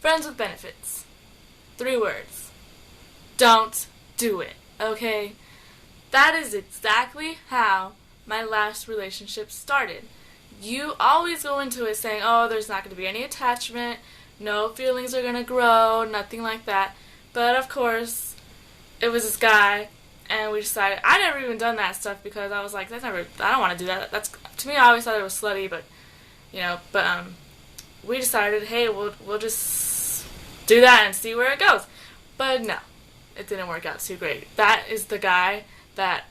Friends with benefits. 3 words. Don't do it, okay? That is exactly how my last relationship started. You always go into it saying, oh, there's not going to be any attachment, no feelings are going to grow, nothing like that. But of course, it was this guy, and we decided, I never even done that stuff because I was like, I don't want to do that. That's, to me, I always thought it was slutty, but, we decided, hey, we'll just do that and see where it goes. But no, it didn't work out too great. That is the guy that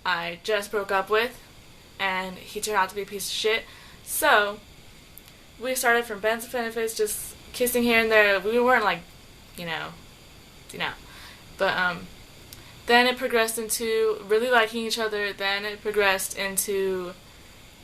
I just broke up with, and he turned out to be a piece of shit. So we started from benefits, just kissing here and there. We weren't like, but then it progressed into really liking each other. Then it progressed into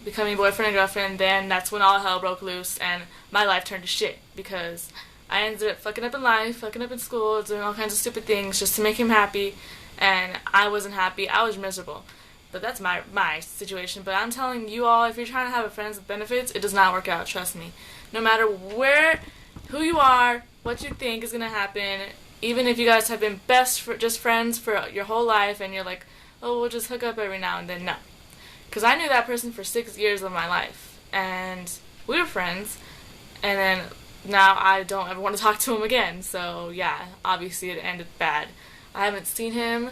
becoming boyfriend and girlfriend. Then that's when all hell broke loose, and my life turned to shit because I ended up fucking up in life, fucking up in school, doing all kinds of stupid things just to make him happy, and I wasn't happy. I was miserable. But that's my situation. But I'm telling you all, if you're trying to have a friends with benefits, it does not work out, trust me. No matter who you are, what you think is going to happen, even if you guys have been just friends for your whole life, and you're like, oh, we'll just hook up every now and then, no. Because I knew that person for 6 years of my life, and we were friends, and then now I don't ever want to talk to him again. So yeah, obviously it ended bad. I haven't seen him.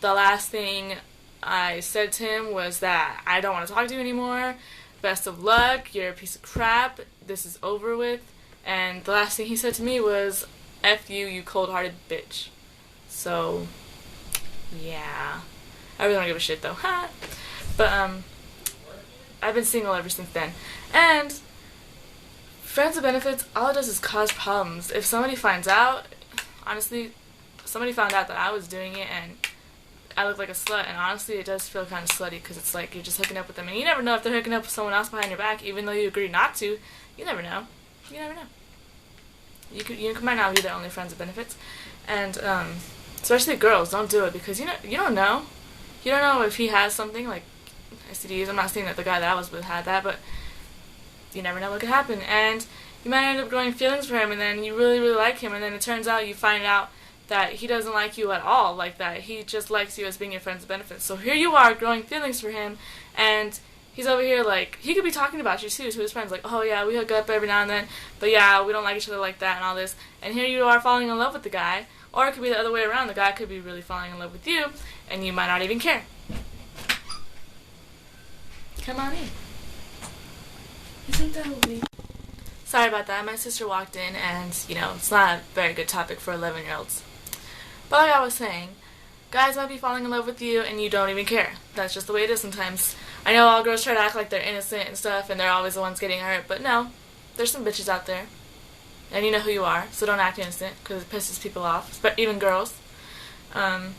The last thing I said to him was that I don't want to talk to you anymore. Best of luck. You're a piece of crap. This is over with. And the last thing he said to me was, F you, you cold-hearted bitch. So, yeah. I really don't give a shit though. But, I've been single ever since then. And friends with benefits, all it does is cause problems. If somebody finds out, honestly, somebody found out that I was doing it and I look like a slut, and honestly it does feel kind of slutty because it's like you're just hooking up with them, and you never know if they're hooking up with someone else behind your back, even though you agree not to. You never know. You never know. You might not be their only friends with benefits, and especially girls, don't do it because you don't know. You don't know if he has something like STDs. I'm not saying that the guy that I was with had that, but you never know what could happen, and you might end up growing feelings for him, and then you really, really like him, and then it turns out you find out that he doesn't like you at all like that. He just likes you as being your friend's benefit. So here you are growing feelings for him, and he's over here like, he could be talking about you too to his friends, like, oh yeah, we hook up every now and then, but yeah, we don't like each other like that and all this. And here you are falling in love with the guy, or it could be the other way around. The guy could be really falling in love with you, and you might not even care. Come on in. Isn't that weird? Sorry about that. My sister walked in, and, it's not a very good topic for 11-year-olds. But like I was saying, guys might be falling in love with you, and you don't even care. That's just the way it is sometimes. I know all girls try to act like they're innocent and stuff, and they're always the ones getting hurt, but no. There's some bitches out there. And you know who you are, so don't act innocent, because it pisses people off, but even girls. Sorry.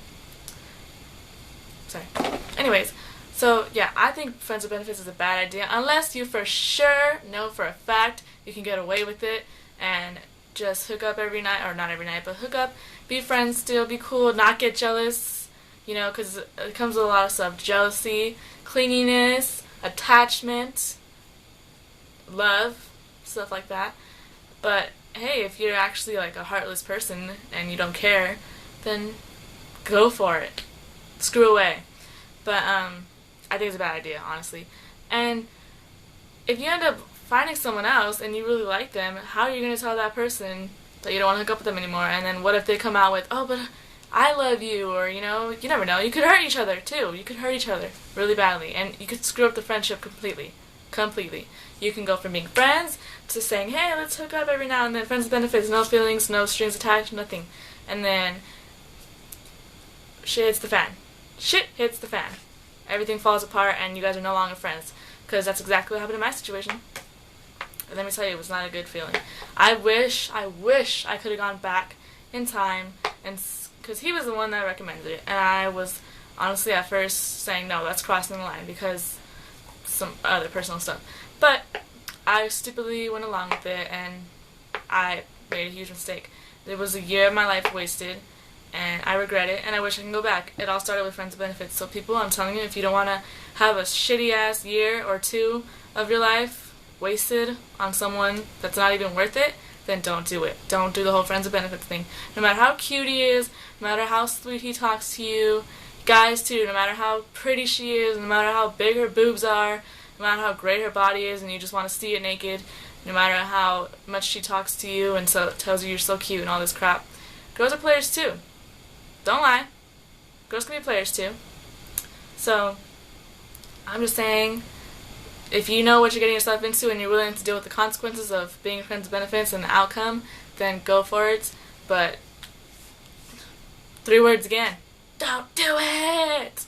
Anyways. So, yeah, I think friends with benefits is a bad idea, unless you for sure know for a fact you can get away with it and just hook up every night, or not every night, but hook up, be friends still, be cool, not get jealous, because it comes with a lot of stuff: jealousy, clinginess, attachment, love, stuff like that. But, hey, if you're actually like a heartless person and you don't care, then go for it. Screw away. But, I think it's a bad idea, honestly. And if you end up finding someone else and you really like them, how are you going to tell that person that you don't want to hook up with them anymore? And then what if they come out with, oh, but I love you, or, you never know. You could hurt each other, too. You could hurt each other really badly, and you could screw up the friendship completely. Completely. You can go from being friends to saying, hey, let's hook up every now and then. Friends with benefits, no feelings, no strings attached, nothing. And then shit hits the fan. Shit hits the fan. Everything falls apart, and you guys are no longer friends. Because that's exactly what happened in my situation. And let me tell you, it was not a good feeling. I wish I could have gone back in time, and because he was the one that recommended it. And I was honestly at first saying, no, that's crossing the line, because some other personal stuff. But I stupidly went along with it, and I made a huge mistake. It was a year of my life wasted. And I regret it, and I wish I can go back. It all started with friends with benefits. So people, I'm telling you, if you don't want to have a shitty-ass year or two of your life wasted on someone that's not even worth it, then don't do it. Don't do the whole friends with benefits thing. No matter how cute he is, no matter how sweet he talks to you, guys too, no matter how pretty she is, no matter how big her boobs are, no matter how great her body is and you just want to see it naked, no matter how much she talks to you and so tells you you're so cute and all this crap. Girls are players too. Don't lie. Girls can be players too. So, I'm just saying, if you know what you're getting yourself into and you're willing to deal with the consequences of being friends with benefits and the outcome, then go for it. But, 3 words again. Don't do it!